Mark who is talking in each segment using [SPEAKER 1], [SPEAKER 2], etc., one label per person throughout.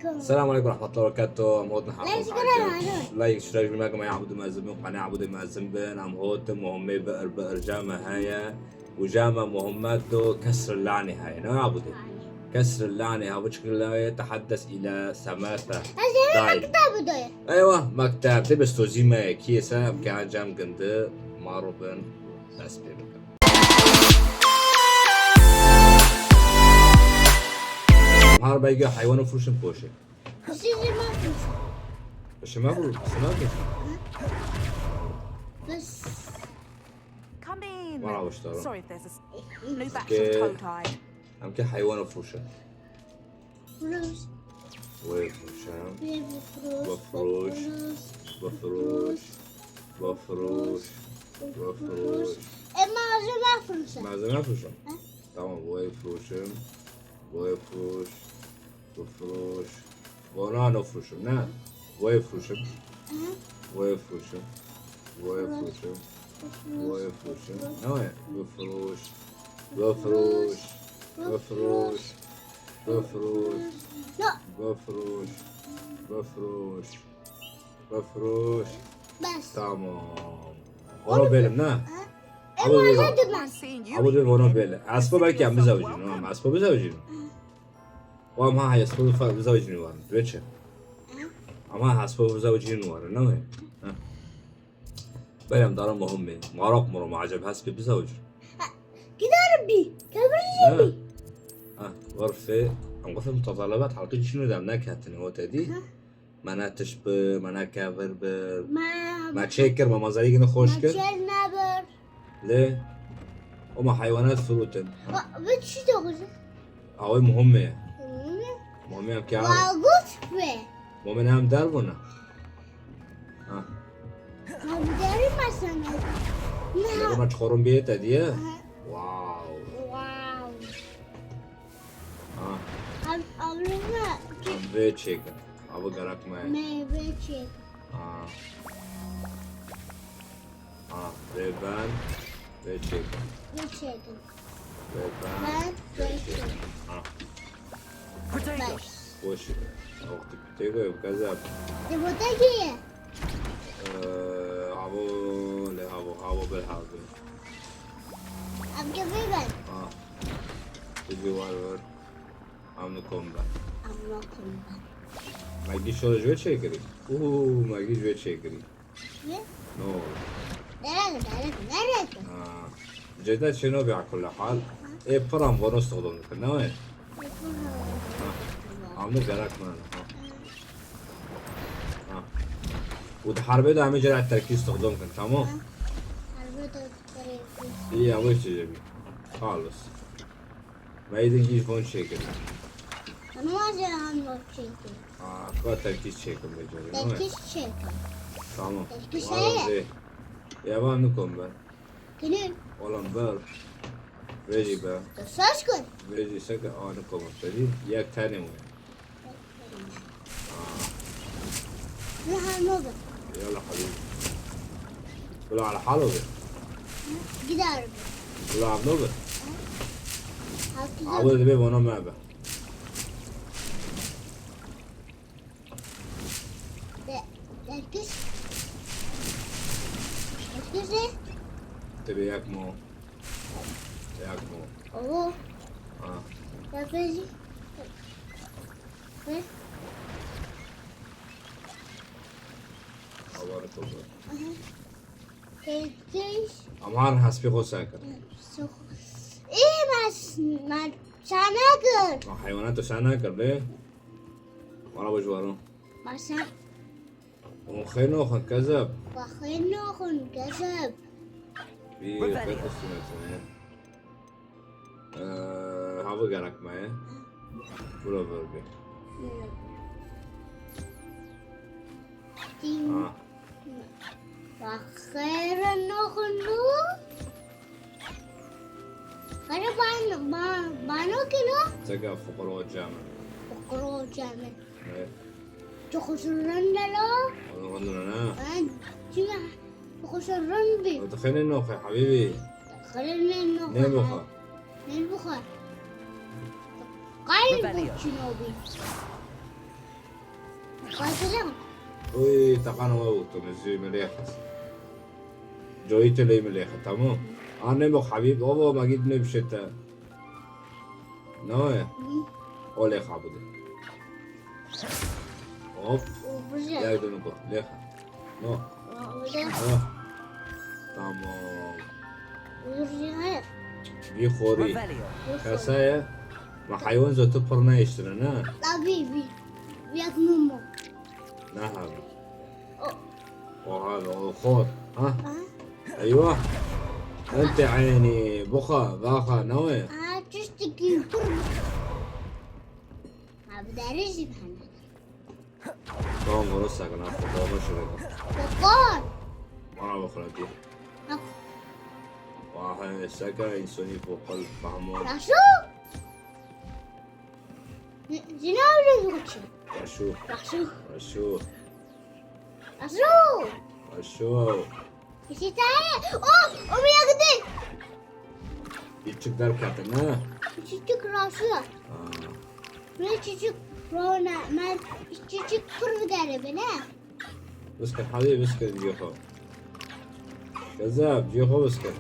[SPEAKER 1] السلام عليكم ورحمة الله وبركاته. أم هوت نحن لايك اشتراك بالمجمع يعبد ما زبون قناة عبد ما زنبن أم هوت مهمة بقر جامع هاي وجامع مهمته كسر اللعنة هاي نو عبد كسر اللعنة ها بشكل لا يتحدث إلى سماثة داي أيوة مكتب تبس توزيمة كيسة كان جام جند معروفن بس بيبقى هار بيجي حيوان وفروش بوشة بس ما بقول بس
[SPEAKER 2] Come in.
[SPEAKER 1] ما راح اشتغل.
[SPEAKER 2] Sorry if there's a new batch of toe tied.
[SPEAKER 1] أم كي حيوان وفروشة
[SPEAKER 3] فروش
[SPEAKER 1] وفروش وفروش وفروش وفروش ما زمان فروشة تمام وفروشة وفروش وفروش وانا نفروشة نه وفروشة وفروشة وفروشة وفروشة نوع وفروش وفروش وفروش وفروش وفروش وفروش وفروش
[SPEAKER 3] بس
[SPEAKER 1] تمام وانا بيلم نه
[SPEAKER 2] I'm seeing you.
[SPEAKER 1] عبود وانا بيلم عصبه بلكي عم بزوجين نعم عصبه بزوجين وام ها يصبوا بزوجين وارن بيتش اما عصبه بزوجين وارن نوع بلم دار مهمة معرق مرة معجب حسبي بزوج
[SPEAKER 3] كده ربي كبري
[SPEAKER 1] غرفة عم غرفة متطلبات حلقة شنو دامناك هاتني هو تدي مانا تشبه مانا كافر ما تشكر ما مزاريق نخوش كر
[SPEAKER 3] نبر
[SPEAKER 1] ليه وما حيوانات فروتن
[SPEAKER 3] بتشي تغزي
[SPEAKER 1] هاوي مهمة مهمة كي عارف
[SPEAKER 3] واقف به
[SPEAKER 1] مهمة هم داربونا
[SPEAKER 3] ما بداري مثلا
[SPEAKER 1] لما تخورن بيت تدي واو
[SPEAKER 3] واو
[SPEAKER 1] ها
[SPEAKER 3] أولنا
[SPEAKER 1] بيت شيكر أبو قرق معي
[SPEAKER 3] ما بتشي
[SPEAKER 1] ريبان بيت شيكر
[SPEAKER 3] بتشي
[SPEAKER 1] ريبان
[SPEAKER 3] ما بتشي
[SPEAKER 2] Potato.
[SPEAKER 1] وش وقت تيجي بكذا
[SPEAKER 3] تبغى
[SPEAKER 1] عبو لا عبو بالحاضر
[SPEAKER 3] أبغى بيبان
[SPEAKER 1] تيجي وارور عم نكون بقى
[SPEAKER 3] أبغى كم
[SPEAKER 1] ما يجيش شو جوت شيكري ما يجيش جوت شيكري نو
[SPEAKER 3] درجة
[SPEAKER 1] جدات شنو على كل حال ايه برام ونستخدم كنا وين عم نقرأك معنا وتحاربي ده عم يجري على التركيز تخدمك تمام ايه وش تجيبي خالص ما يدنجيش فون شيكل
[SPEAKER 3] أنا ما أجي أعمل شيء
[SPEAKER 1] كوا تركيز شيكل بيجري
[SPEAKER 3] تركيز شيء
[SPEAKER 1] تمام
[SPEAKER 3] تركيز
[SPEAKER 1] والله
[SPEAKER 3] شيء
[SPEAKER 1] زي يا بان نكون بقى
[SPEAKER 3] كنين
[SPEAKER 1] والله نبال بيجي بقى
[SPEAKER 3] تساسكن
[SPEAKER 1] بيجي سكة نكون مبتدي ياك تاني وين
[SPEAKER 3] لها نوبة
[SPEAKER 1] يلا حبيبي كله على حاله بقى
[SPEAKER 3] جدار
[SPEAKER 1] كله على نوبة
[SPEAKER 3] هاكي
[SPEAKER 1] عبود البيب وانا ما بقى
[SPEAKER 3] تركيز تركيز
[SPEAKER 1] تبي ياك مو ياك مو
[SPEAKER 3] أوه تركيز
[SPEAKER 1] عبارة كله
[SPEAKER 3] تركيز
[SPEAKER 1] أمهار حسبي خو ساكر
[SPEAKER 3] إيه ما شاناكر
[SPEAKER 1] حيوانات ساكر ليه ولا بجوارو
[SPEAKER 3] ما شان
[SPEAKER 1] وخينو خن كذب
[SPEAKER 3] وخينو خن كذب
[SPEAKER 1] في خيط السنة هذا قالك معي ولا بربي
[SPEAKER 3] وخير نخنو خير بانو كيلو
[SPEAKER 1] تقع فقراء الجامع
[SPEAKER 3] بقرو جامد
[SPEAKER 1] ايه
[SPEAKER 3] تخسرن لا
[SPEAKER 1] والله غنونا
[SPEAKER 3] جمع تخسرن بي
[SPEAKER 1] تخيل انه يا حبيبي
[SPEAKER 3] خلينا نخ
[SPEAKER 1] نبخة
[SPEAKER 3] نبخة قايل
[SPEAKER 2] Rebellion.
[SPEAKER 3] بوتشينوبي قاتلهم.
[SPEAKER 1] وي تقانا موتو مزي مليخة جويت لي مليخة تمام أنا مو حبيب أبو ما جيت نبشت نوع أولي خابودي أوف
[SPEAKER 3] وبرجع.
[SPEAKER 1] لا يدونك ليخة نو
[SPEAKER 3] وبرجع.
[SPEAKER 1] تمام
[SPEAKER 3] وبرجع.
[SPEAKER 1] بي خوري
[SPEAKER 2] Revelio.
[SPEAKER 1] كاسايا ما حيوان زو تبرنا يشترنا
[SPEAKER 3] لا بيبي. بياك ماما.
[SPEAKER 1] نعم
[SPEAKER 3] أو.
[SPEAKER 1] وهذا خور ها
[SPEAKER 3] ها؟
[SPEAKER 1] أيوه أنت عيني بخا باخا نوي
[SPEAKER 3] تشتكي قرب. بداري بحنا.
[SPEAKER 1] توم ورسك أنا أخذ مشرق
[SPEAKER 3] بقار.
[SPEAKER 1] مرة بخلتي واحد سكر ينسوني فوق الفهمون
[SPEAKER 3] راشو. زيناو لنقطش.
[SPEAKER 1] رشو
[SPEAKER 3] راشو.
[SPEAKER 1] رشو
[SPEAKER 3] راشو.
[SPEAKER 1] رشو
[SPEAKER 3] İşte oh, o bir yakıtı.
[SPEAKER 1] يتشك دار كاتنا
[SPEAKER 3] Çocuk raşıyor. Ne çocuk rona, ben çocuk kurbu der bana.
[SPEAKER 1] بسكر حبيبي بسكر جيخو كذاب جيخو بسكر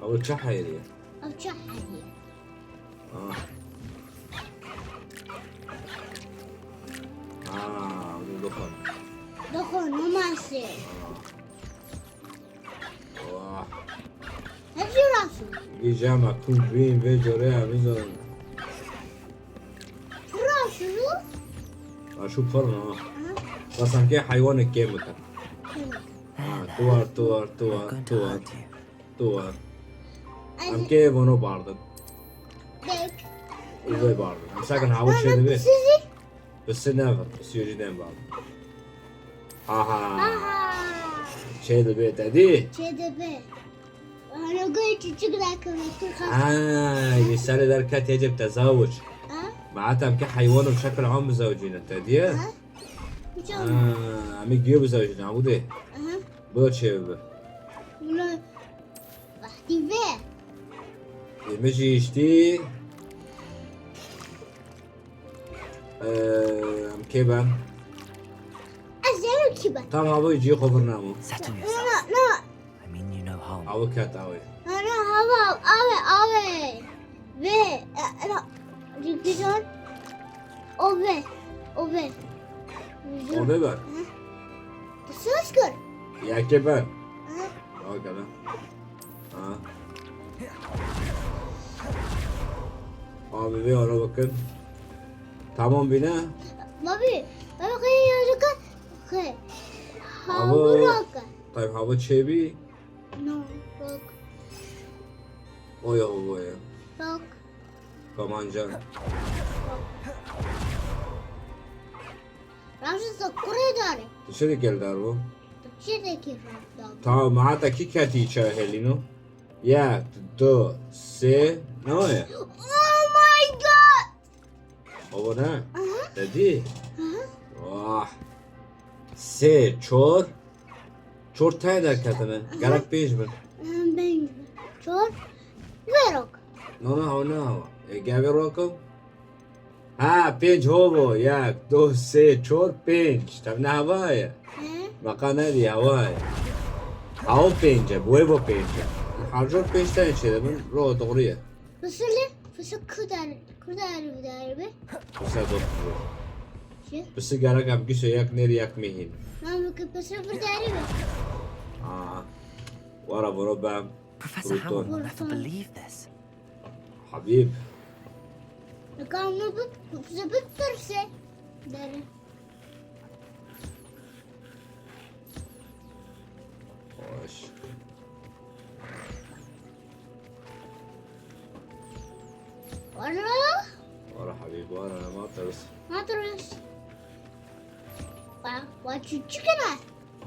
[SPEAKER 1] أول شحيري
[SPEAKER 3] Avça hadi.
[SPEAKER 1] دخل
[SPEAKER 3] Dokun olmazsa.
[SPEAKER 1] واه
[SPEAKER 3] Hepsi raşıyor.
[SPEAKER 1] بيجامع كون بين فيجوريا ميزون
[SPEAKER 3] Raşıyor.
[SPEAKER 1] شو فرنا بس هم كي حيوان كيميكال توار توار توار توار توار هم كي بونو باردن
[SPEAKER 3] Dek.
[SPEAKER 1] وزي باردن هم ساكن هاول شيء ده بس
[SPEAKER 3] Sizi.
[SPEAKER 1] بس نيفر بس يوجدين باردن ها
[SPEAKER 3] Aha.
[SPEAKER 1] شيء ده بيت ادي
[SPEAKER 3] Çedebe. Ana göğe çocuk da kırmızı.
[SPEAKER 1] يسالي دركات يجب تزوج
[SPEAKER 3] Ha?
[SPEAKER 1] معناتها هم كي حيوان بشكل عام مزوجين انت دي
[SPEAKER 3] Ha? Hiç olmaz.
[SPEAKER 1] عم يجيبوا زوجين عمودي
[SPEAKER 3] Aha.
[SPEAKER 1] بوت شيء
[SPEAKER 3] Bunu vakti ver.
[SPEAKER 1] يمشي يشتي ام كيبان
[SPEAKER 3] Azem kibar.
[SPEAKER 1] طبعا ابو يجي خبر نامو
[SPEAKER 4] Settle
[SPEAKER 3] No,
[SPEAKER 4] yourself.
[SPEAKER 3] no.
[SPEAKER 4] I mean you no harm.
[SPEAKER 1] ابو كات اوي
[SPEAKER 3] Ana hava ave ve ana dikişon ove
[SPEAKER 1] او ببر
[SPEAKER 3] söz kır.
[SPEAKER 1] يا كيبان
[SPEAKER 3] Ha?
[SPEAKER 1] او كذا ها ابي بي انا بكن تمام بينا
[SPEAKER 3] Babi kaya yazık kay.
[SPEAKER 1] Abo.
[SPEAKER 3] Hamburg.
[SPEAKER 1] طيب هابو تشيبي
[SPEAKER 3] No rock
[SPEAKER 1] اويا اويا
[SPEAKER 3] rock
[SPEAKER 1] كمان جان
[SPEAKER 3] Ramsız sakura dare.
[SPEAKER 1] تشدي كيل دارو
[SPEAKER 3] Çedeki rock.
[SPEAKER 1] تمام معناتها كي كاتي تشاهلينو يا دو سي نويا
[SPEAKER 3] Oh my god.
[SPEAKER 1] او نه
[SPEAKER 3] Aha.
[SPEAKER 1] ددي
[SPEAKER 3] Aha.
[SPEAKER 1] واه سي چور چور تای در کتنه گرک پیش بن
[SPEAKER 3] Ben çok ve rock.
[SPEAKER 1] نو نه هو نه هو گاوی روکو ها پنج هوبو یک دو سه چور پنج تب نه هوای
[SPEAKER 3] He?
[SPEAKER 1] بقا ندی هوای هاو پنجه بویبو پنجه هرجور پنج تای چیده من رو دوریه
[SPEAKER 3] Fısık kudar bir dare be.
[SPEAKER 1] بسه دو
[SPEAKER 3] Şey.
[SPEAKER 1] بسه گرک هم گیسو یک نیر یک میهین
[SPEAKER 3] Ben bu fısık bir dare be.
[SPEAKER 1] ورا برو بام
[SPEAKER 4] Professor
[SPEAKER 1] Brutal.
[SPEAKER 4] Howard will never believe this.
[SPEAKER 1] حبيب
[SPEAKER 3] Kanlı bu fısık bittirse dare.
[SPEAKER 1] خوش
[SPEAKER 3] Orada
[SPEAKER 1] ورا حبيب ورا أنا ما ترس
[SPEAKER 3] ne duruyorsun? Var çiçekine.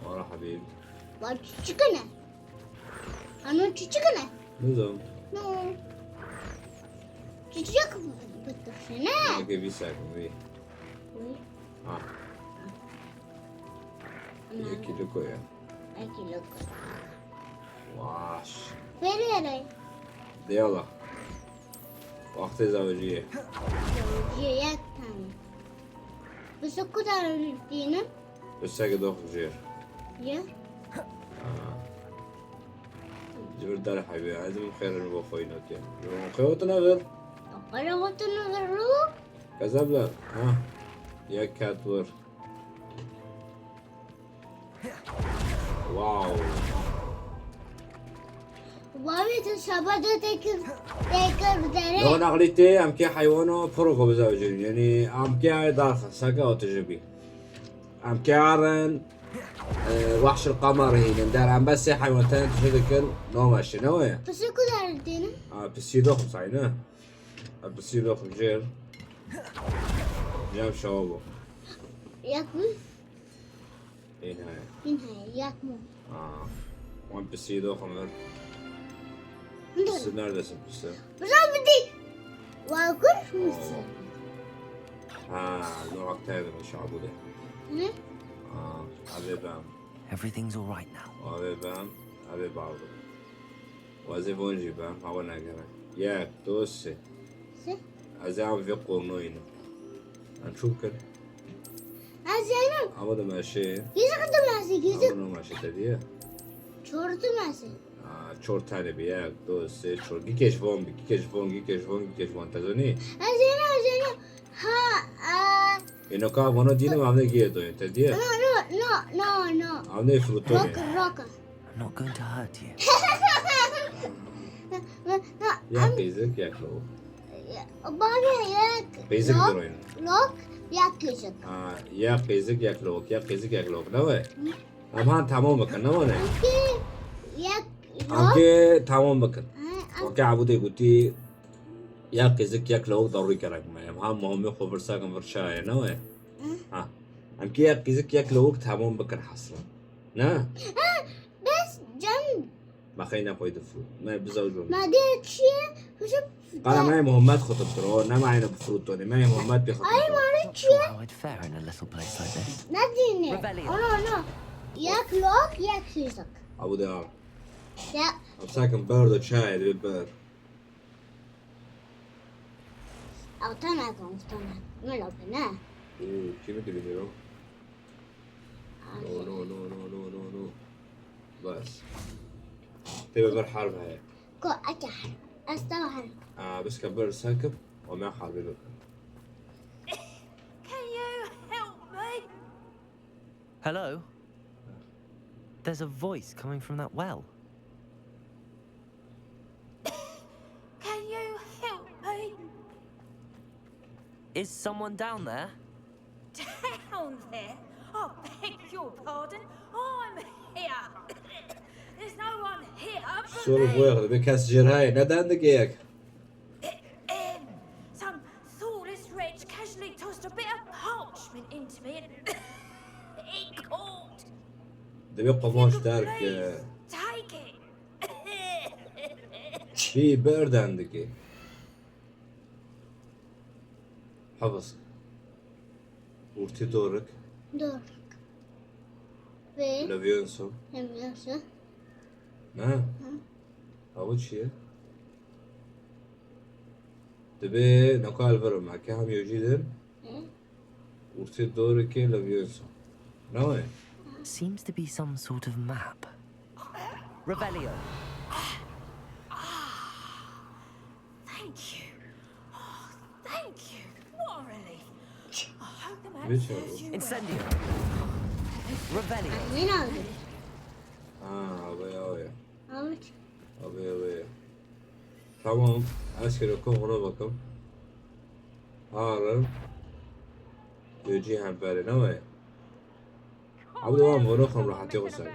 [SPEAKER 1] ورا حبيب
[SPEAKER 3] Var çiçekine. Ano çiçekine.
[SPEAKER 1] نزوم
[SPEAKER 3] No. Çiçek bittirse ne?
[SPEAKER 1] ما كيف يساكم بيه يكي لكو يا
[SPEAKER 3] Aki loko.
[SPEAKER 1] واش
[SPEAKER 3] Vererek.
[SPEAKER 1] دي يلا وقت زوجية
[SPEAKER 3] Yiyek tane. بس كده ردينا
[SPEAKER 1] بس هاجد أخو جير
[SPEAKER 3] يا
[SPEAKER 1] جبر دار حبيبي عايز من خير المبوخين أوكي من خيوتنا غير
[SPEAKER 3] أنا قلت نغرو
[SPEAKER 1] كذبنا ها يا كاتور واو
[SPEAKER 3] بابي تشابه تكر
[SPEAKER 1] لو
[SPEAKER 3] بدري
[SPEAKER 1] نغليتي أم كي حيوانو فروقو بزوجين يعني أم كي هاي دارخة ساقا وتجربي أم كي عارن وحش القمر هي ندار عم بس حيوانتين تشدكن نو ماشي نوية
[SPEAKER 3] بس كده ردينا
[SPEAKER 1] بسيدوخم صعينا بسيدوخم جير جام شوابو
[SPEAKER 3] ياكل
[SPEAKER 1] إيه هاي
[SPEAKER 3] من هاي ياكل
[SPEAKER 1] وان بسيدوخم بس neredesin pisi?
[SPEAKER 3] بس بدي واكل مصر
[SPEAKER 1] نوعك تاني من شعبودي أبي بام
[SPEAKER 4] Everything's all right now.
[SPEAKER 1] أبي بام أبي بعض وأزي بونجي بام هوانا كنا ياك توسي أزي عم في قرنوين هنشوف كده
[SPEAKER 3] زينب
[SPEAKER 1] أبدا ماشي
[SPEAKER 3] يزق ماسي يزق
[SPEAKER 1] أبدا ماشي تديه
[SPEAKER 3] شورت ماسي
[SPEAKER 1] چور تاني بياك توسي چور گيكش فون گيكش فون تزوني
[SPEAKER 3] زينب ها
[SPEAKER 1] إنه كاب هنا دينا ما عمله جيه توين تديه
[SPEAKER 3] no
[SPEAKER 1] عمله فروتوني
[SPEAKER 3] روكا
[SPEAKER 4] I'm not going to hurt you.
[SPEAKER 1] يا قيزك يا كلو
[SPEAKER 3] بابي ياك
[SPEAKER 1] قيزك دروين
[SPEAKER 3] لوك ياك يزق
[SPEAKER 1] يا قيزك يا كلوك يا قيزك يا كلوك نوى أم هان تمام بكن نوى نه
[SPEAKER 3] ياك
[SPEAKER 1] أم كي تمام بكن وكي عبودي قلتي يا قيزك يا كلوك ضروري كرك ما أم هان مهمة خبر ساكن فرشاية نوى أم كي يا قيزك يا كلوك تمام بكن حصلا نا
[SPEAKER 3] بس جنب
[SPEAKER 1] ما خينا قوي دفرو ما بزوجون
[SPEAKER 3] ما ديت شيء وشوف
[SPEAKER 1] قال معي مهمات خطب ترون نا معينا بفروتوني معي مهمات بخطب
[SPEAKER 4] Not sure how I'd fare in a little place like this.
[SPEAKER 3] ناديني
[SPEAKER 2] Rebellion.
[SPEAKER 3] no ياك لوك ياك يزق
[SPEAKER 1] عبودي
[SPEAKER 3] يا
[SPEAKER 1] أم ساكن برد وشاي بالبرد
[SPEAKER 3] أو تناك ما لو بنا
[SPEAKER 1] كيف انت بيديرو؟ نو بس تبي بر حرب هاي
[SPEAKER 3] كو أتحر أستوحر
[SPEAKER 1] بس كبر ساكب وما حرب له
[SPEAKER 2] Can you help me?
[SPEAKER 4] Hello? There's a voice coming from that well.
[SPEAKER 2] Can you help me?
[SPEAKER 4] Is someone down there?
[SPEAKER 2] Down there? I beg your pardon. I'm here. There's no one here but
[SPEAKER 1] صورة
[SPEAKER 2] me.
[SPEAKER 1] بويغ بكاس جيرهاي نادا عندك اياك
[SPEAKER 2] Some thoughtless wretch casually tossed a bit of parchment into me and it caught.
[SPEAKER 1] دبي قماش دارك
[SPEAKER 2] Please, take it.
[SPEAKER 1] في برد عندك ايه حفظ ورتي دورك
[SPEAKER 3] دورك في
[SPEAKER 1] لافيونسو
[SPEAKER 3] هميوسة
[SPEAKER 1] أول شيء دبي نقال برا معك هم يوجدن ورتي دورك لافيونسو نوي
[SPEAKER 4] Seems to be some sort of map. Rebellion.
[SPEAKER 2] Thank you. Oh, thank you. What a relief. I hope the man
[SPEAKER 1] Which
[SPEAKER 2] serves
[SPEAKER 1] one?
[SPEAKER 2] you well.
[SPEAKER 4] Incendio. Rebellion.
[SPEAKER 3] من أولي
[SPEAKER 1] أبي
[SPEAKER 3] أولي
[SPEAKER 1] أبي tamam أشكركم غربكم هارم يجي عن بالي نوي عبد الله منوخم راح تغسل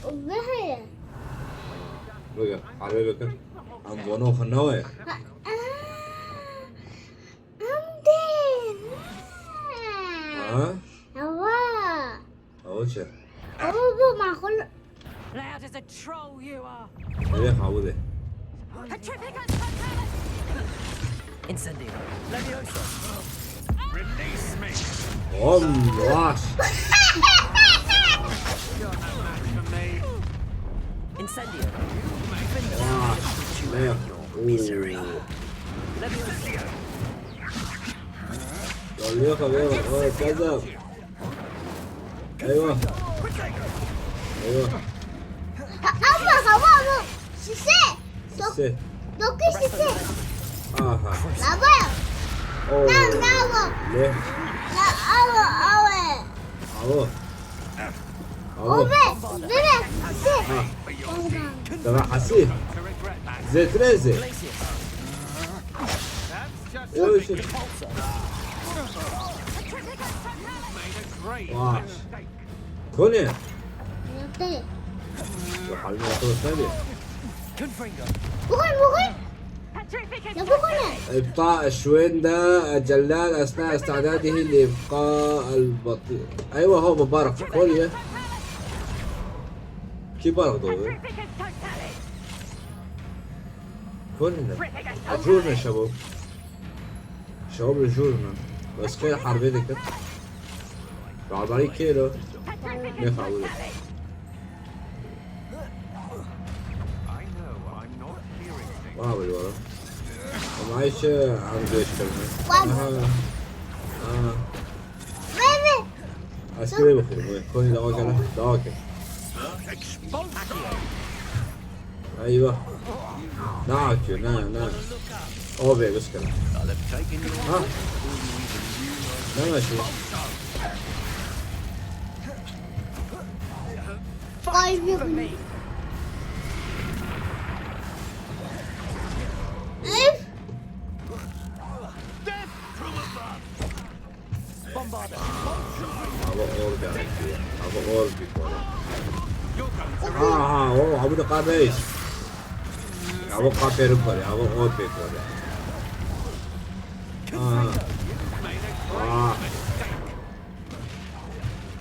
[SPEAKER 3] وبهاي
[SPEAKER 1] بقى حبيبك عم منوخ نوي
[SPEAKER 3] أمدين
[SPEAKER 1] ها
[SPEAKER 3] هوا
[SPEAKER 1] أول شيء
[SPEAKER 3] أبو ما خل
[SPEAKER 2] Loud as a troll you are.
[SPEAKER 1] ليه عودي
[SPEAKER 2] Petrificus Totalis!
[SPEAKER 4] Incendio. Leviosa.
[SPEAKER 5] Release me!
[SPEAKER 1] واش
[SPEAKER 5] You're no match for me.
[SPEAKER 4] Incendio.
[SPEAKER 1] واش ليه
[SPEAKER 4] Misery.
[SPEAKER 1] اللياقة بيضة كذب. ايوه ايوه
[SPEAKER 3] Ama hava şişe.
[SPEAKER 1] شيء
[SPEAKER 3] Dokuz şişe.
[SPEAKER 1] اها
[SPEAKER 3] Lava.
[SPEAKER 1] اوه
[SPEAKER 3] Lava.
[SPEAKER 1] ليه
[SPEAKER 3] La ava ava.
[SPEAKER 1] الو الو
[SPEAKER 3] Ove. Bebe. Şişe.
[SPEAKER 1] تبع حسيت
[SPEAKER 5] To regret that.
[SPEAKER 1] زيت ريزي
[SPEAKER 4] Glacius.
[SPEAKER 5] That's just
[SPEAKER 1] ايوه شو
[SPEAKER 5] made a great
[SPEAKER 1] واش
[SPEAKER 5] mistake.
[SPEAKER 1] كوني
[SPEAKER 3] Yaptı.
[SPEAKER 1] وحالنا طول الثانية
[SPEAKER 4] Confringo.
[SPEAKER 3] Bugün. Ya bu ne?
[SPEAKER 1] إبطاء الشويندا الجلاد أثناء استعداده لإبقاء البطيء. أيوة هو مبارك في كوريا. كيف بارك دوي؟ كلنا أجورنا شباب. شباب أجورنا. بس كده حربية كده. بعد عليك كيلو. نفع ولا.
[SPEAKER 5] I know I'm not hearing things.
[SPEAKER 1] واو الورا. ومعيش عن جيش كلمة.
[SPEAKER 3] Bebe.
[SPEAKER 1] عسكري بخير. كوني دواك له دواك. ايوه ناكيو نا اوبي بس كده ها لا ماشي
[SPEAKER 3] Kaybı. Üf.
[SPEAKER 4] Bombarder.
[SPEAKER 1] هذا اورجا هذا اورجي ها هو عبود قابيش عبود قابي ركوري عبود اوربي كوري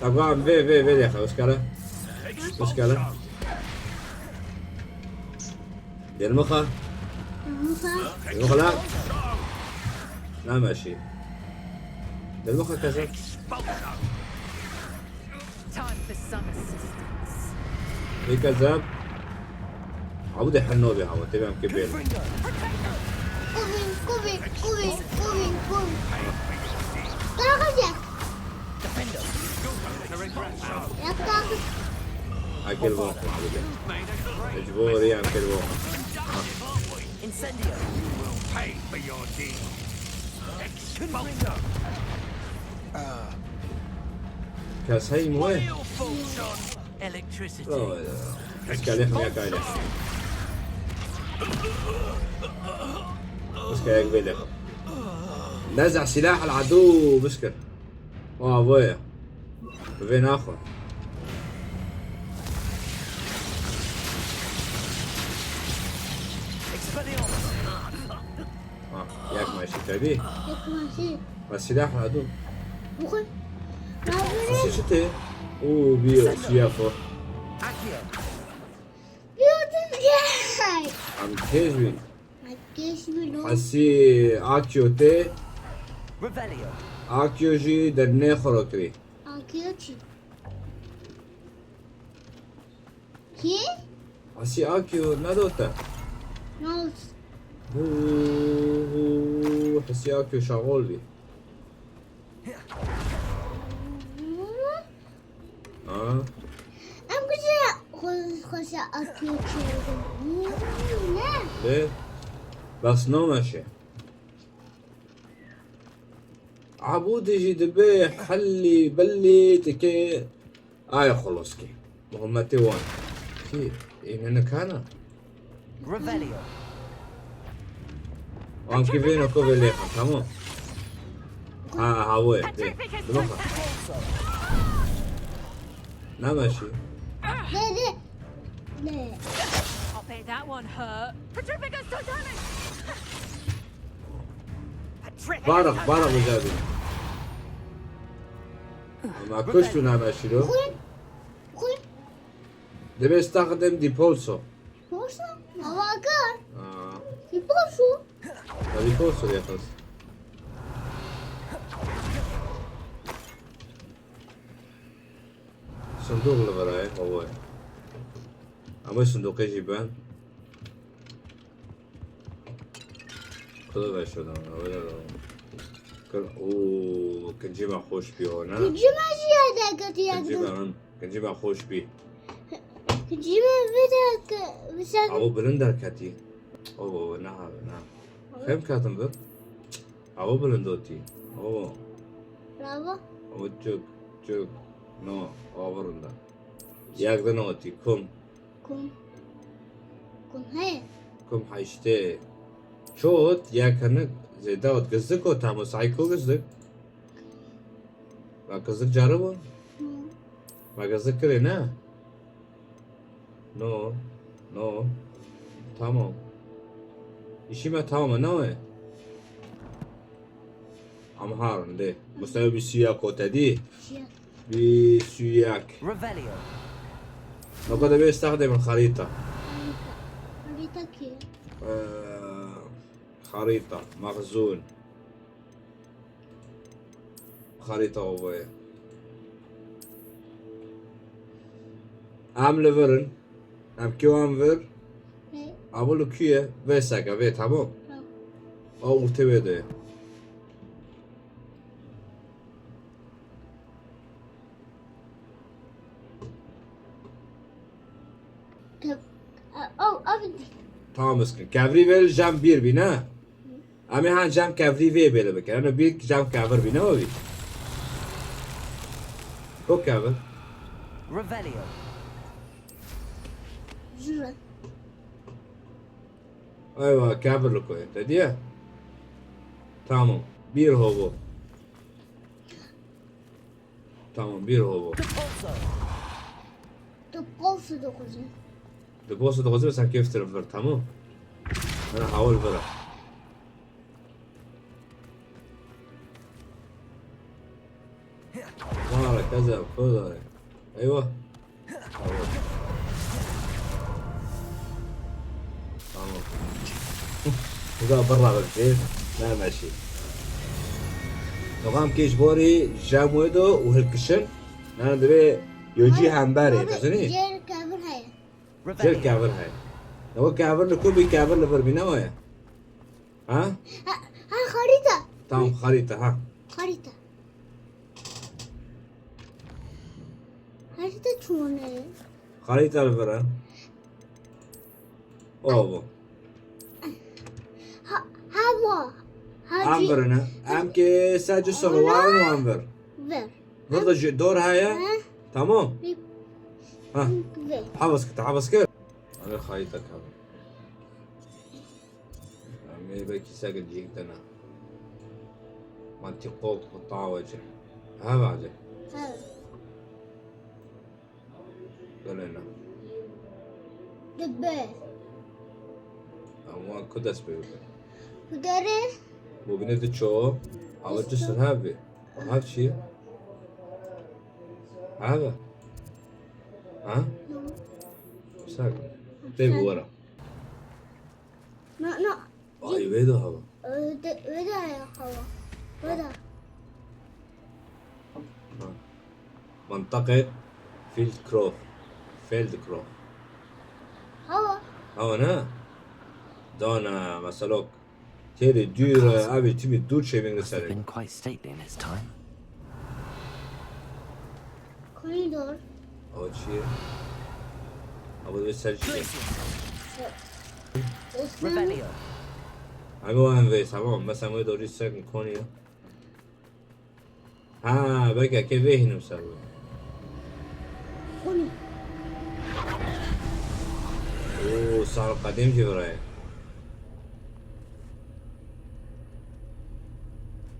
[SPEAKER 1] طبعا في يا اخي مشكلة مشكلة دي المخة المخة لا لا ماشي دي المخة كذا
[SPEAKER 2] Time for some assistance.
[SPEAKER 1] في كذاب عبود حنوبي عبود تبعهم كبير
[SPEAKER 4] Confringo.
[SPEAKER 3] Kubi. Kalkacak.
[SPEAKER 4] Defender.
[SPEAKER 5] To regret that.
[SPEAKER 3] Yaktı.
[SPEAKER 1] اكل بوق عبود مجبور ياكل بوق
[SPEAKER 4] Incendio.
[SPEAKER 5] Pay for your deed.
[SPEAKER 4] Confringo.
[SPEAKER 1] كاس هي مويه
[SPEAKER 4] Oil fault on electricity.
[SPEAKER 1] اسكي عليهم يا كايلة اسكي يا قبيلة نزع سلاح العدو بسكر واه ابويا فين اخر
[SPEAKER 4] Expelliarmus.
[SPEAKER 1] ياك ماشي تبي
[SPEAKER 3] Yakması.
[SPEAKER 1] بس سلاح العدو
[SPEAKER 3] Bugün. Ne
[SPEAKER 1] بس
[SPEAKER 3] yapıyorsun?
[SPEAKER 1] شتي اوه بيو سيافو
[SPEAKER 4] Accio.
[SPEAKER 3] Diyordun gel.
[SPEAKER 1] عم تهجمي
[SPEAKER 3] Geçmiyor.
[SPEAKER 1] حسي اكيو تي
[SPEAKER 4] Revelio.
[SPEAKER 1] اكيو جي درني خروكري
[SPEAKER 3] Akıyor ki. Ki?
[SPEAKER 1] حسي اكيو نادوتا
[SPEAKER 3] Ne oldu?
[SPEAKER 1] هو حسي اكيو شغول لي
[SPEAKER 3] Hem güzel koşa akıyor ki. Ne?
[SPEAKER 1] ليه؟ بس نو ماشي عبود يجي دبيح حلي بلي تكي خلص كي مهمتي وان كي إن كان
[SPEAKER 4] Revelio.
[SPEAKER 1] وام كيفين كوفي ليه تمام هاوي دمخة لا ماشي
[SPEAKER 3] Ne? Ne?
[SPEAKER 2] I'll bet that one hurt. Petrificus Totalis!
[SPEAKER 1] بارق مجابي ما كشتو نا ماشي له
[SPEAKER 3] Bugün.
[SPEAKER 1] دبي استخدم دي بولسو
[SPEAKER 3] Borsa. Havakar.
[SPEAKER 1] آه
[SPEAKER 3] Bir borsu.
[SPEAKER 1] دي بولسو يا خلص صندوق اللي وراي هو اما صندوق يجيبان خذ شو ده اوه كنجيبها خوش بيه هنا
[SPEAKER 3] كنجيبها زيادة قد يقدر
[SPEAKER 1] كنجيبها خوش بيه
[SPEAKER 3] كنجيبها بدك بس
[SPEAKER 1] ابو بلندر كاتي اوه نعم خيم كاتم بر ابو بلندوتي اوه
[SPEAKER 3] برافو
[SPEAKER 1] ابو تشوك نو ابو بلندر يقدر نوتي كم
[SPEAKER 3] كم هاي
[SPEAKER 1] حيشتي شوت يا كنك زي داود قصدك وتعمل سايكو قصدك ما قصدك جربه ما قصدك كده نه نو تمام işi mi tamam ne o amharın de Mustafa bir suyak o dedi
[SPEAKER 3] شيء
[SPEAKER 1] bir suyak
[SPEAKER 4] Revelio.
[SPEAKER 1] لقد بيستخدم الخريطة
[SPEAKER 3] خريطة كيف
[SPEAKER 1] خريطة مخزون خريطة وباية ام لفرن ام كيوان فر
[SPEAKER 3] هاي
[SPEAKER 1] ابو لكيه بسكا في تمام او مرتبه
[SPEAKER 3] أو أبدي
[SPEAKER 1] tamam ıskın. Kavri ver jam bir bina. Ama han jam kavri ve böyle bakar. Ano bir jam kavr bina o bir. O kavr.
[SPEAKER 4] Revelio.
[SPEAKER 3] جرا
[SPEAKER 1] Ayva kavr koy. Dedi ya. Tamam. Bir hobo. Tamam bir hobo.
[SPEAKER 4] Depulso.
[SPEAKER 3] تبقى في دقيقة
[SPEAKER 1] Deposu da hazır sen keyif tarafı ver tamam. Bana haval ver. Vara كذا خذ ايوه تمام وقع برا بالكيف لا ماشي طبعا كيش بوري جامودو وهالكشن انا دبي يوجي همباري تزني
[SPEAKER 3] جير كابر هاي
[SPEAKER 1] جيل
[SPEAKER 4] Revelio.
[SPEAKER 1] كافر هاي هو كافر لكوبي كافر لفر بنويا ها
[SPEAKER 3] ها خريطة
[SPEAKER 1] تمام خريطة ها
[SPEAKER 3] خريطة خريطة شلون
[SPEAKER 1] خريطة لفر اوه
[SPEAKER 3] هوا هاجي
[SPEAKER 1] امبرنا ام كي ساجو صغوان وامبر
[SPEAKER 3] فير
[SPEAKER 1] برضه دور هاي
[SPEAKER 3] ها
[SPEAKER 1] تمام ها
[SPEAKER 3] فير
[SPEAKER 1] حفظك انا خريطة كافر امي بكي ساقل جيكتنا منطقوك قطع وجه ها بعد
[SPEAKER 3] ها
[SPEAKER 1] قلنا
[SPEAKER 3] دبي
[SPEAKER 1] اما كدس بيوك
[SPEAKER 3] وداري
[SPEAKER 1] مو تشو او جسر هابي وهذا شيء هذا ها ساقل طيب ورا
[SPEAKER 3] ما
[SPEAKER 1] اي ويدو هذا
[SPEAKER 3] ودا يا خوا ودا
[SPEAKER 1] منطقة فيلد كروف
[SPEAKER 3] هوا
[SPEAKER 1] هنا دانا مسلوك تيري دور ابي تيمي دور شيء من
[SPEAKER 4] Must have
[SPEAKER 1] السنة
[SPEAKER 4] been quite stately in his time.
[SPEAKER 3] كوريدور
[SPEAKER 1] او شيء ابو بيسال شيء
[SPEAKER 3] اسمه
[SPEAKER 4] Revelio.
[SPEAKER 1] اقوى ان في تمام مثلا ما يدور يسكن كونيا ها بقى كيف هنا مسوي
[SPEAKER 3] كوني
[SPEAKER 1] اوه صار قديم جبراي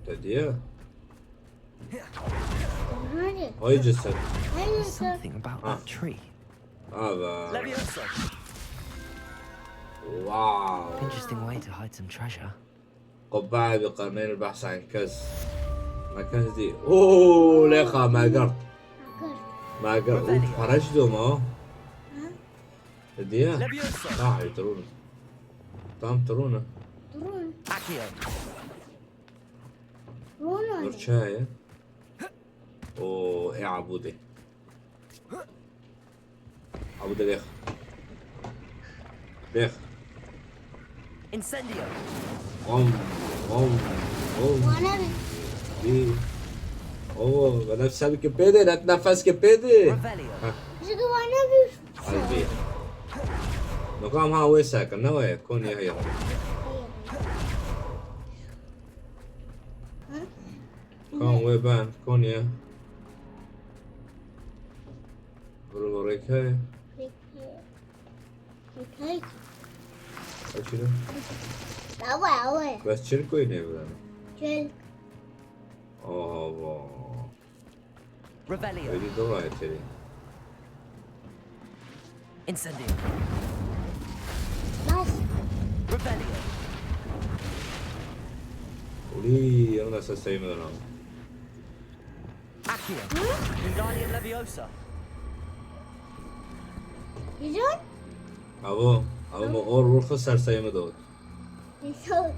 [SPEAKER 1] تديا
[SPEAKER 3] هاي
[SPEAKER 1] هاي جسد
[SPEAKER 3] هاي
[SPEAKER 4] Something about that tree.
[SPEAKER 1] هذا
[SPEAKER 4] Leviosa.
[SPEAKER 1] واو
[SPEAKER 4] Interesting way to hide some treasure.
[SPEAKER 1] قبعة بقرنين البحث عن كنز ما كنز دي اوه ليخا ما قرت ما قرت فرج دوما تديا
[SPEAKER 4] Leviosa.
[SPEAKER 1] صح يترون تام ترونا
[SPEAKER 3] درون
[SPEAKER 4] Accio.
[SPEAKER 3] رونا
[SPEAKER 1] برشاية اوه ايه عبودي عبودي ليخ
[SPEAKER 4] Incendio.
[SPEAKER 1] قم قم قم
[SPEAKER 3] وانا
[SPEAKER 1] إيه. اوه بنفس كبيدي لا تنفس كبيدي
[SPEAKER 4] Revelio.
[SPEAKER 3] بس وانا
[SPEAKER 1] قلبي نقام ها ويساك نوى كون يا هيا كون ويبان كون يا بروريكاي
[SPEAKER 3] هيك
[SPEAKER 1] أشيله
[SPEAKER 3] اوه
[SPEAKER 1] بس شركو ينبغى
[SPEAKER 3] شيل
[SPEAKER 1] اوه
[SPEAKER 4] Revelio.
[SPEAKER 1] هذي دورة تري
[SPEAKER 4] Incendio.
[SPEAKER 3] بس
[SPEAKER 4] Revelio.
[SPEAKER 1] ولي أنا أساسي مثلا
[SPEAKER 4] Accio. Wingardium Leviosa.
[SPEAKER 3] يجون
[SPEAKER 1] أبو ما أور رخص سرسي مدود
[SPEAKER 3] يسوي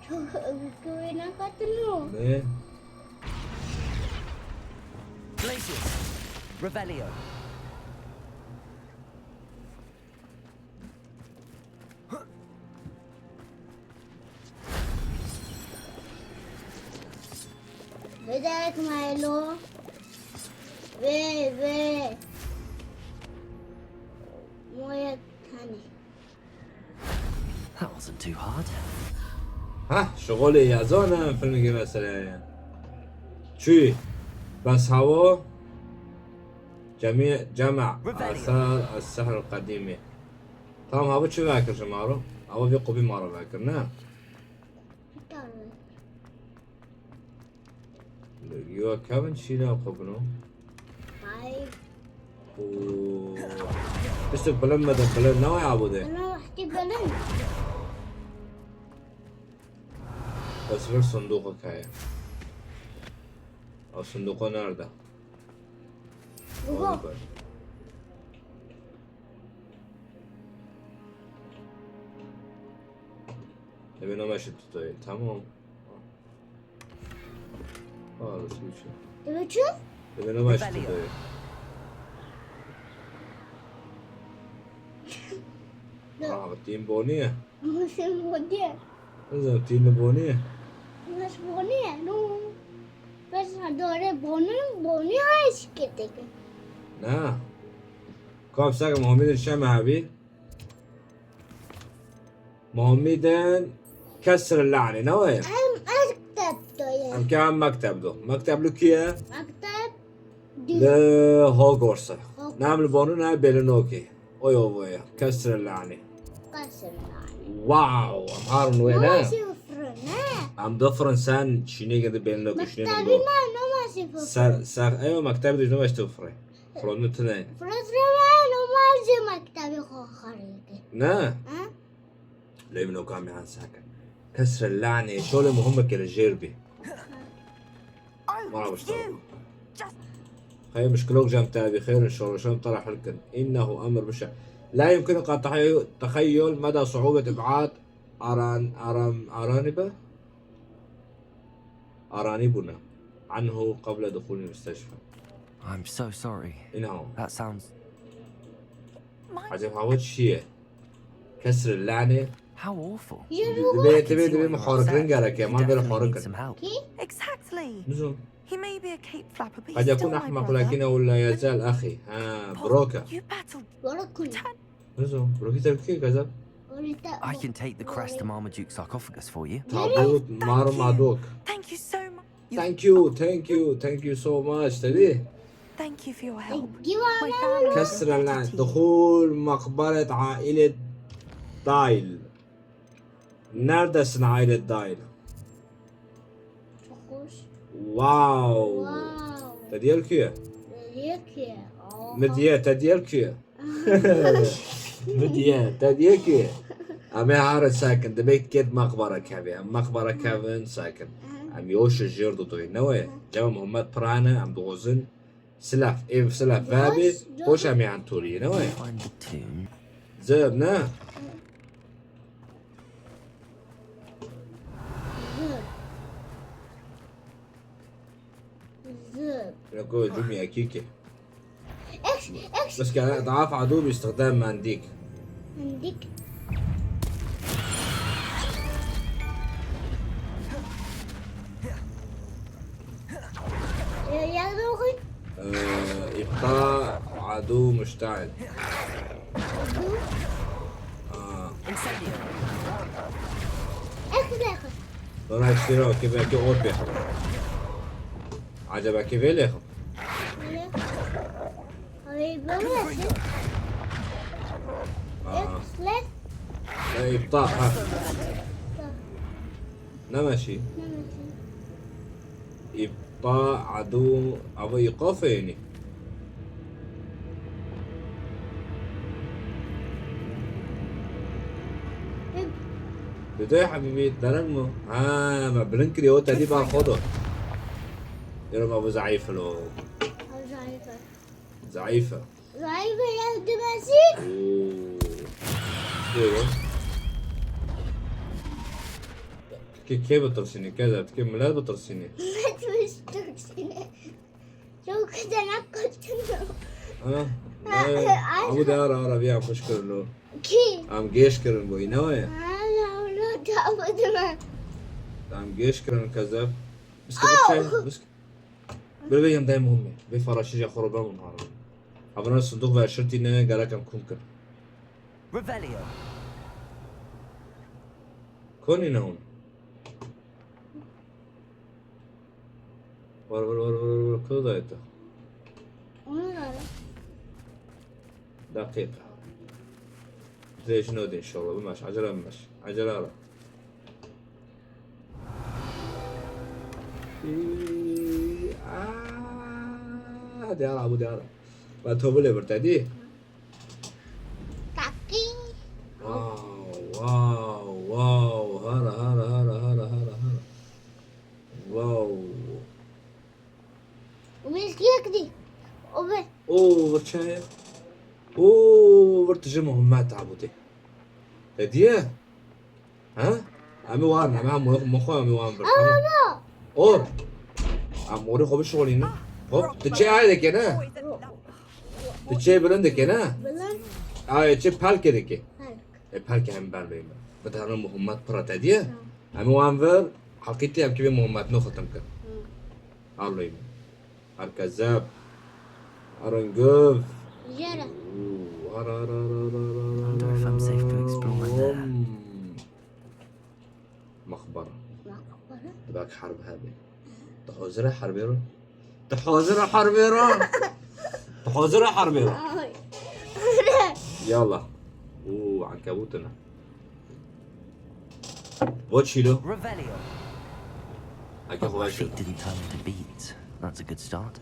[SPEAKER 3] شو كوينا قتلوا
[SPEAKER 1] نه
[SPEAKER 4] Glacius. Revelio.
[SPEAKER 3] بدأت مايلو بي مويه ثاني
[SPEAKER 4] That wasn't too hard.
[SPEAKER 1] ها شغلي يا زونا في المجال السريع شو بس هوا جمع آثار السحر القديمة تمام هوا شو فاكر شمارو هوا في قبي مرة فاكر نعم يو كابن شينا قبنو
[SPEAKER 3] طيب
[SPEAKER 1] بس بلن مدى بلن نوع عبودي
[SPEAKER 3] انا رحت بلن
[SPEAKER 1] بس غير صندوقك هاي او صندوقه نرده
[SPEAKER 3] وهو
[SPEAKER 1] تبي ماشي تطير تمام خلاص وشو
[SPEAKER 3] تبي تشوف
[SPEAKER 1] تبي ماشي تطير تين بونية
[SPEAKER 3] مش بونية
[SPEAKER 1] إذا تين بونية
[SPEAKER 3] مش بونية نو بس هدول بونية هايش كده
[SPEAKER 1] نعم كاب ساق محمد الشمع هبي محمد كسر اللعنة نوية
[SPEAKER 3] مكتب تويا
[SPEAKER 1] أم كان مكتب دو مكتب لكيا
[SPEAKER 3] مكتب
[SPEAKER 1] لهوغورس نعم البونون هاي بيلنوكي ويا كسر اللعنة
[SPEAKER 3] قسم يعني
[SPEAKER 1] واو أمهار وينا
[SPEAKER 3] ماشي فرنا
[SPEAKER 1] أم دفرن سان شيني قد بيلنوكي شيني
[SPEAKER 3] مكتبي
[SPEAKER 1] نقول
[SPEAKER 3] ما ماشي فرنا
[SPEAKER 1] ساق أيوة مكتب دي نوش تفري فرون اثنين
[SPEAKER 3] فرنا ما ماشي مكتبي خريطي
[SPEAKER 1] نا
[SPEAKER 3] ها
[SPEAKER 1] لأنه كان عن ساكن كسر اللعنة شغلة مهمة كالجيربي ما بعرف اشتغل خير مشكلوك جام تابي خير ان شاء الله شلون طلع حلكن انه امر بشع لا يمكنك تخيل مدى صعوبة ابعاد ارانبنا عنه قبل دخول المستشفى
[SPEAKER 4] I'm so sorry.
[SPEAKER 1] انه
[SPEAKER 4] That sounds.
[SPEAKER 1] عجب هاوت شيء كسر اللعنة
[SPEAKER 4] How awful.
[SPEAKER 1] تبي محورك رنجرك يا ما بين
[SPEAKER 4] Definitely need
[SPEAKER 1] محورك
[SPEAKER 4] some help.
[SPEAKER 2] Exactly.
[SPEAKER 1] نزول
[SPEAKER 2] He may be a cape flapper, but
[SPEAKER 1] قد
[SPEAKER 2] he's
[SPEAKER 1] يكون
[SPEAKER 2] still my
[SPEAKER 1] احمق
[SPEAKER 2] brother.
[SPEAKER 1] لكنه لا يزال اخي بروكا
[SPEAKER 2] You battled.
[SPEAKER 3] وركن
[SPEAKER 1] نزول بروكي تركي كذا
[SPEAKER 4] I can take the crest to Marmaduke's sarcophagus for you.
[SPEAKER 1] تابوت مار مادوك
[SPEAKER 2] Thank you so much.
[SPEAKER 1] thank you so much تبي
[SPEAKER 2] Thank you for your help. My
[SPEAKER 3] جوا
[SPEAKER 2] family is
[SPEAKER 1] كسر
[SPEAKER 2] indebted
[SPEAKER 1] اللعنة
[SPEAKER 2] to you.
[SPEAKER 1] دخول مقبرة عائلة دايل نردس عائلة دايل
[SPEAKER 3] تخش
[SPEAKER 1] واو
[SPEAKER 3] واو
[SPEAKER 1] تديال كيا
[SPEAKER 3] ليك يا
[SPEAKER 1] مديا تديال كيا مديا تديال كيا أمي هارد ساكن دبيت كيد مقبرة كابي مقبرة كابن ساكن أم يوش الجيردو توي نوي جوا مهمات برانا أم دوغزن سلاف سلاف فابي وش أمي عن توري نوي
[SPEAKER 4] Find the tomb.
[SPEAKER 1] زبنا
[SPEAKER 3] زب
[SPEAKER 1] نقول دمي أكيكي
[SPEAKER 3] اكس
[SPEAKER 1] بس كان ضعاف عدو باستخدام مانديك
[SPEAKER 3] عندك ياخذوا أخوي
[SPEAKER 1] إبقاء عدو مشتعل.
[SPEAKER 4] Incendio.
[SPEAKER 3] أخذ
[SPEAKER 1] راح يشتروا كيف أوت بيحب. عجبك كيف ليه؟
[SPEAKER 3] هاي بمشي لا
[SPEAKER 1] لا إبطاء ها. نمشي. إبطاء عدو أبو إيقاف يعني. ده يا حبيبي ده نجمه ما بلنكري هو تدي بقى خده يرم ابو زعيفه لو زعيفه
[SPEAKER 3] يا دماسي
[SPEAKER 1] ايوه كيف بترسيني كذا كيف ملاد بترسيني
[SPEAKER 3] مش ترسيني شو كده نقلت
[SPEAKER 1] ابو ده ارى بيعم فشكر له
[SPEAKER 3] كيف
[SPEAKER 1] ام جيشكر بويناوي
[SPEAKER 3] انا ولا تعبد
[SPEAKER 1] ام جيشكر كذاب بس كده بس بيبين دايما همي بفراشي يا خربان من هارون عبرنا الصندوق في عشرتي إنه قالك أم كونكر
[SPEAKER 4] Revelio.
[SPEAKER 1] كوني نهون ور كل ضايته دقيقة زي جنودي إن شاء الله بمشي عجلة بمشي عجلة را ديارة أبو ديارة باتوبو لي برتادي
[SPEAKER 3] كاكي
[SPEAKER 1] واو هلا واو
[SPEAKER 3] ومش يكدي وبس
[SPEAKER 1] برتشاية برتجمع مهمات عبودي هدية ها أمي وارنا معهم مخوة أمي وارنا
[SPEAKER 3] بابا
[SPEAKER 1] اور أموري خوب الشغلين خوب تتشي عادك يا تتشي بلندك يا
[SPEAKER 3] بلان
[SPEAKER 1] تتشي بحالك ديكي
[SPEAKER 3] هلك
[SPEAKER 1] بحالك هم بان بيما بدها مهمات برات هدية أمي وانفر حقيقتي أم كبير مهمات نو ختمك الله يمين الكذاب أرنقوف
[SPEAKER 3] جرى
[SPEAKER 4] wonder if I'm safe to explore in there.
[SPEAKER 1] مخبرة
[SPEAKER 3] مقبرة
[SPEAKER 1] تبعك حرب هذه تحوزرها حربيرو تحوزرها حربيرو يلا عنكبوتنا واتشيلو
[SPEAKER 4] Revelio.
[SPEAKER 1] أكيد
[SPEAKER 4] My
[SPEAKER 1] خواشي
[SPEAKER 4] feet didn't turn into beads. That's a good start.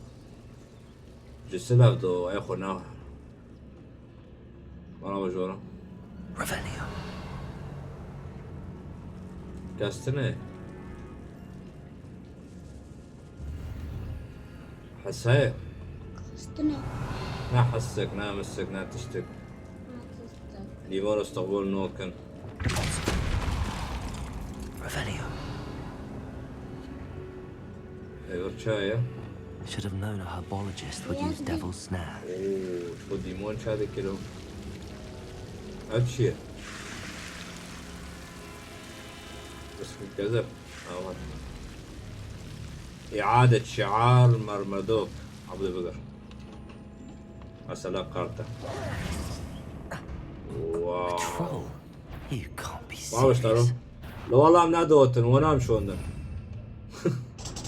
[SPEAKER 1] جسبها بدو أي خناها وانا بجورة
[SPEAKER 4] Revelio.
[SPEAKER 1] كاستني حساي
[SPEAKER 3] استنى
[SPEAKER 1] نا حسك نا مسك نا تشتك ليفور استقبل نوكن
[SPEAKER 4] Revelio.
[SPEAKER 1] ايور شاية
[SPEAKER 4] Should have known a herbologist would use devil's snare.
[SPEAKER 1] شو ديمون شادي كيلو أبشر بس كذب إعادة شعار مرمدوك عبد البقر أسأل قارته واو
[SPEAKER 4] Troll. You can't be
[SPEAKER 1] واو اشتروا
[SPEAKER 4] serious.
[SPEAKER 1] لو والله من دوتن ونام شوندن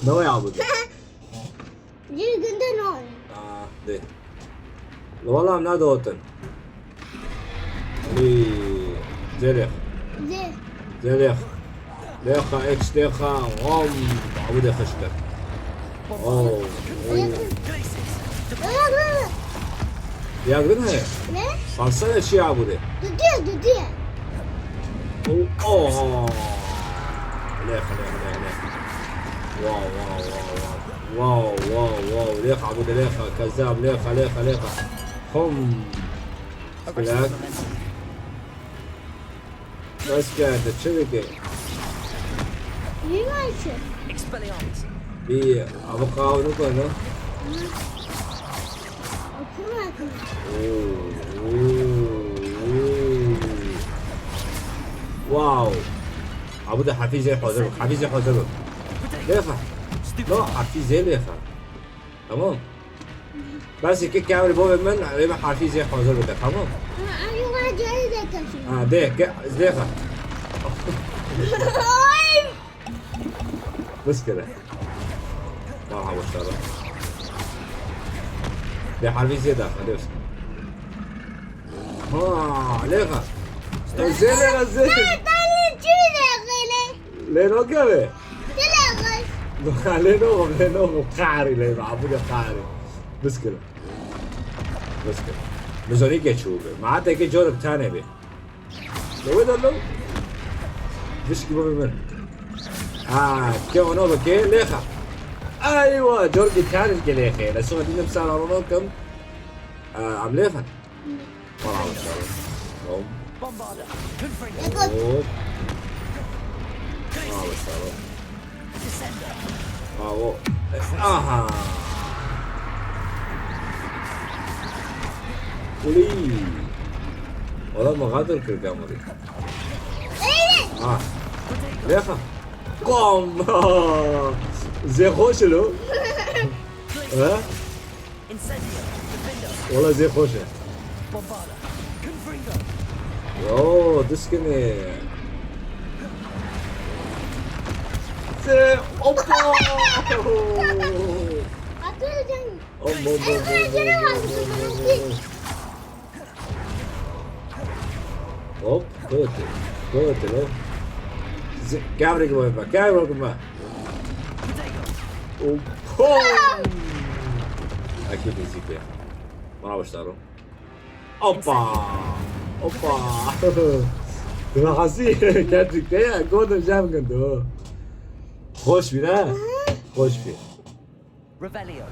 [SPEAKER 1] نو يعبد
[SPEAKER 3] جي قندنون
[SPEAKER 1] دي لو والله من دوتن لي زريخ
[SPEAKER 3] زي
[SPEAKER 1] ليخا اكس ليخا غم عبود خشتك اوه يا قرنها
[SPEAKER 3] ليه؟
[SPEAKER 1] خلصنا شي عبودي
[SPEAKER 3] دودي
[SPEAKER 1] اوه ليخا واو ليخا عبودي ليخا كذاب ليخا خم كلاك بس كانت تشبكي
[SPEAKER 3] ليه ماشي؟
[SPEAKER 4] Expelliarmus.
[SPEAKER 1] بي افوكادو نقول واو عبود حفيزي حوزرك ليخا لا حفيزي ليخا تمام. بس كيك كامل بوب من عليه حرفي زي حوزر بده تمام.
[SPEAKER 3] أنا واحد جاي ذاك شو.
[SPEAKER 1] ديك زليخة. بس كده. مرحبا وسهلا. ده حرفي زي ده خليه بس. ليخة. زين ليخة زين.
[SPEAKER 3] تعال شو ذاك
[SPEAKER 1] لينو كذا.
[SPEAKER 3] تلاقي.
[SPEAKER 1] لينو قعري لينو عبودي قعري. بس كده. بس كده. مزوني كيشوفه. ما عاد كي جورب تاني به. لو ده لو. مش كيف من. كي أنا بكي ليخة. أيوة جوربي تاني كليخة. لسه دي نمسار على كم. عم ليخة. مرة عم شغل.
[SPEAKER 4] Bombarder, confringo.
[SPEAKER 3] يقول.
[SPEAKER 4] Descender.
[SPEAKER 1] اها ولي والله ما غادر كركامري ليخا قوم زي خوشلو ها
[SPEAKER 4] Incendio. Defender.
[SPEAKER 1] والله زي خوشه
[SPEAKER 4] Bombarder. Confringo.
[SPEAKER 1] اوه دسكني زي اوبا
[SPEAKER 3] أكل جن.
[SPEAKER 1] اوب قوتي كامري كمان اكيد يزيك يا ما اعرف اشتغلوا اوبا ما حسيت كانت كده جودن جام كنتو خوش بينا خوش بي
[SPEAKER 4] Revelio.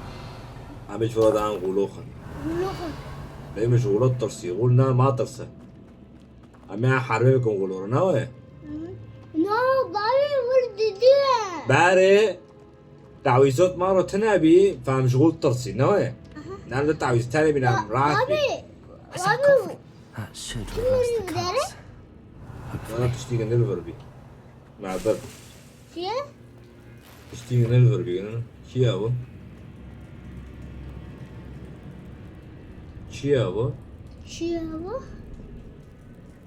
[SPEAKER 1] عم فراد عن غلوخن ليه مش غلط ترسي غولنا ما ترسى عم حربكم غلورنا نوى
[SPEAKER 3] No, Bobby will do that.
[SPEAKER 1] باري تعويذات مرة تنابي فمشغول ترسي نوى نعم تعويذ تاني بنا رافي
[SPEAKER 3] Bobby,
[SPEAKER 4] That should
[SPEAKER 3] you
[SPEAKER 4] reverse the
[SPEAKER 3] do
[SPEAKER 4] cards.
[SPEAKER 3] that?
[SPEAKER 1] انا تشتيق نلفر بي مع ضرب
[SPEAKER 3] Yeah?
[SPEAKER 1] تشتيق نلفر بي انا شي ابو شي ابو
[SPEAKER 3] Chihuahua?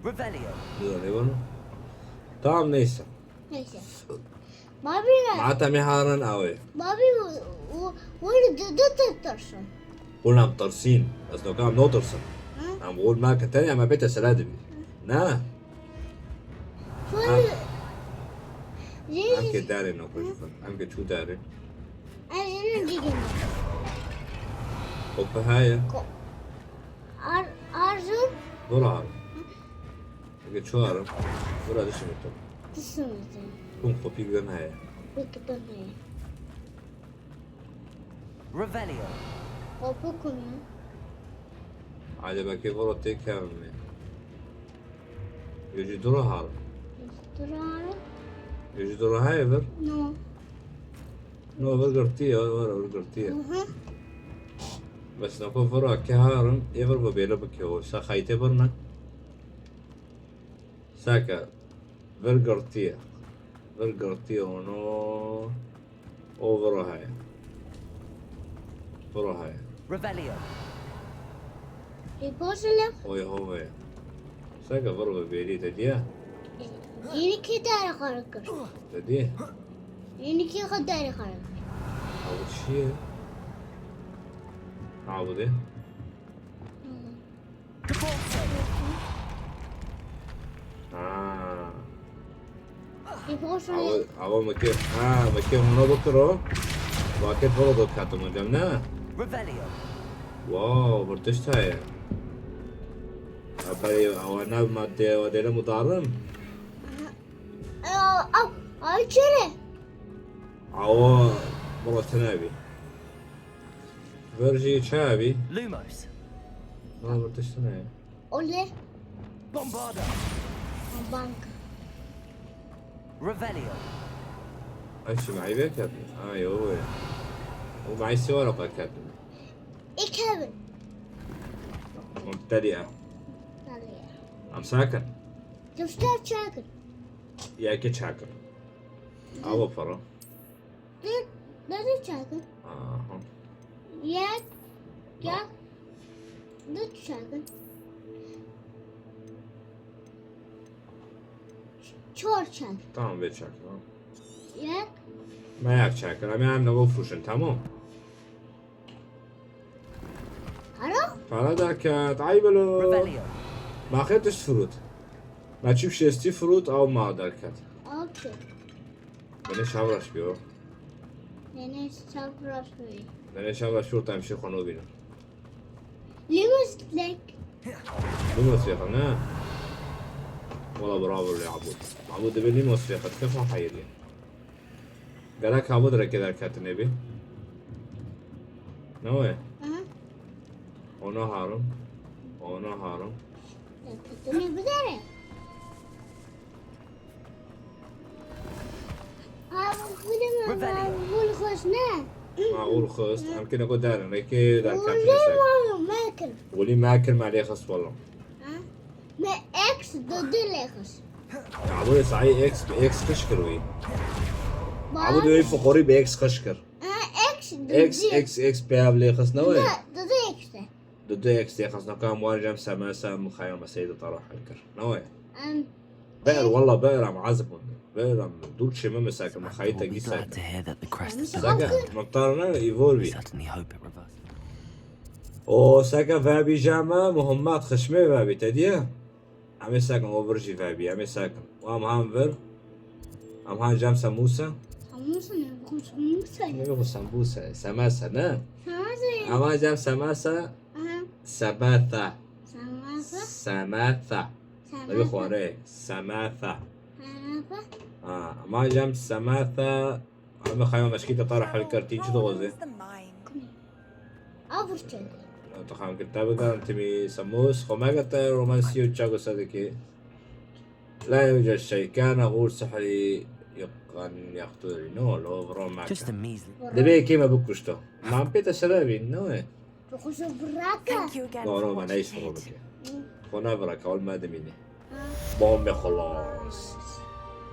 [SPEAKER 4] Revelio.
[SPEAKER 1] يلا تمام نيسا
[SPEAKER 3] Yes. Bobby,
[SPEAKER 1] معناتها مهارن قوي
[SPEAKER 3] Bobby will do that person.
[SPEAKER 1] قلنا عم ترسين بس لو كان عم نوترسن عم بقول ماركة تانية عم بيتها سلادبي نا عم كداري انه كل شوفن عم كد شو داري
[SPEAKER 3] I'm going
[SPEAKER 1] اوبا هاي
[SPEAKER 3] Arzu,
[SPEAKER 1] دور عارف قد شو عارف دور هذا شمتو
[SPEAKER 3] this is
[SPEAKER 1] كون خوبي قدام هاي
[SPEAKER 3] Look at me.
[SPEAKER 4] Revelio.
[SPEAKER 3] Open
[SPEAKER 1] عجبك كيف غلطتي كامل يجي دور عارف يجي دور هاي بر
[SPEAKER 3] No.
[SPEAKER 1] نو برقرتية ورا برقرتية بس نكون فرع كهارم يبر ببيلا بكيو ساخايتي برنا ساكا برقرتية ونو اوفر هاي فرع هاي
[SPEAKER 4] Revelio.
[SPEAKER 3] Riposala.
[SPEAKER 1] اوي هو ساكا فرع ببيلي تديه
[SPEAKER 3] Yeni kedere karakır.
[SPEAKER 1] تديه
[SPEAKER 3] Yeni ki kedere karakır.
[SPEAKER 1] عاود شيء عاود ايه
[SPEAKER 3] Riposala.
[SPEAKER 1] عاود مكيف هنا بكره واكيد فرض كاتو من جمنا
[SPEAKER 4] Revelio.
[SPEAKER 1] واو برتشت هاي أبري أو أنا ما تي ودينا مضارم
[SPEAKER 3] Ay çere.
[SPEAKER 1] أو مرة تنابي فرجي شابي
[SPEAKER 4] Lumos.
[SPEAKER 1] ما برتشت هاي
[SPEAKER 3] Oler.
[SPEAKER 4] Bombarder.
[SPEAKER 3] Banka.
[SPEAKER 4] Revelio.
[SPEAKER 1] أيش معي بيك كاتب أيوه ومعي سوالف كاتب
[SPEAKER 3] İkebin.
[SPEAKER 1] مبتدئة عم ساكن
[SPEAKER 3] Tüfter çakır.
[SPEAKER 1] يا كي شاكر أو فرا
[SPEAKER 3] Nerede çakır? يا لا تشاغل شور شاغل
[SPEAKER 1] Tamam be çak. Tamam.
[SPEAKER 3] ياك
[SPEAKER 1] ما ياك شاكر أنا عندنا غفوشن تمام.
[SPEAKER 3] عرف
[SPEAKER 1] فلا دركت عيبلو.
[SPEAKER 4] Revelio.
[SPEAKER 1] ما أخذتش فروت. ما تشوف شيستي فروت أو ما دركت.
[SPEAKER 3] اوكي
[SPEAKER 1] بنش هورش بيو.
[SPEAKER 3] يعني صبر شوي
[SPEAKER 1] بنش هورش شو تمشي خنو بينو.
[SPEAKER 3] لمس لك
[SPEAKER 1] مو موسيقى والله برافو اللي عبود. عبود بني موسيقى كيف حيري. قالك عبود ركض دركت النبي. نوى. Ona harım. Ona harım.
[SPEAKER 3] تمي بداري أقول خوشنا
[SPEAKER 1] معقول خست يمكن اقول دارن ريكي دار
[SPEAKER 3] ولي
[SPEAKER 1] كاتب
[SPEAKER 3] ما ماكل
[SPEAKER 1] ولي ما اكل ما عليه خص والله
[SPEAKER 3] ما إكس ضد الإخس
[SPEAKER 1] عبود صحيح اكس خشكر عبود وي فقوري باكس خشكر
[SPEAKER 3] إكس ضد
[SPEAKER 1] اكس بياب خص نوي
[SPEAKER 3] ضد إكس
[SPEAKER 1] ضد اكس خص نقا موارجم سماسة مخيم سيدة طرح الكر نوي
[SPEAKER 3] أم
[SPEAKER 1] بئر والله بئر عم عزب بئر دول شي ما ساكن
[SPEAKER 4] We'll
[SPEAKER 1] مخيطة
[SPEAKER 4] be
[SPEAKER 1] جي
[SPEAKER 4] glad to
[SPEAKER 1] ساكن
[SPEAKER 4] hear that the crest is
[SPEAKER 1] ساكن مقطارنا
[SPEAKER 4] We
[SPEAKER 1] ايفولفي
[SPEAKER 4] certainly hope it reverses.
[SPEAKER 1] او ساكن فابي جامع مهمات خشمي فابي تديه عمي ساكن اوفرجي فابي عمي ساكن وام هانفر ام هان جام سموسة
[SPEAKER 3] سموسة نبغى سموسة
[SPEAKER 1] نبغى سمبوسة سماسة نا
[SPEAKER 3] سموسة
[SPEAKER 1] ام هان جام سماسة سماثة
[SPEAKER 3] سموسة
[SPEAKER 1] سماثة نبي خواري سماثة ام هان جام سماثة ام خيام مشكيتة طرح الكرتين شو تغوزي
[SPEAKER 2] The mind.
[SPEAKER 3] أفرشل
[SPEAKER 1] تخام كتابة انتمي سموس خماغة رومانسي وتشاغو صديقي لا يوجد شيء كان غول سحري يقتلني نو لو برو معك
[SPEAKER 4] Just a measly.
[SPEAKER 1] دبي كيما بكشتو ما عم بيتا شرابي نو
[SPEAKER 3] تخش براكة
[SPEAKER 2] Thank you again
[SPEAKER 1] نو
[SPEAKER 2] for
[SPEAKER 1] نو ما
[SPEAKER 2] watching
[SPEAKER 1] نعيش
[SPEAKER 2] it.
[SPEAKER 1] فروبك خونا برك اول ما دميني بومبي خلاص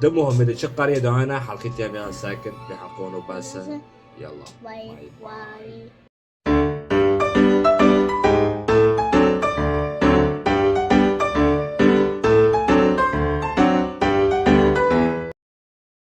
[SPEAKER 1] دمهم اللي شقاري دعانا حلقتي يا ساكن بحقون وباسا يلا
[SPEAKER 3] باي باي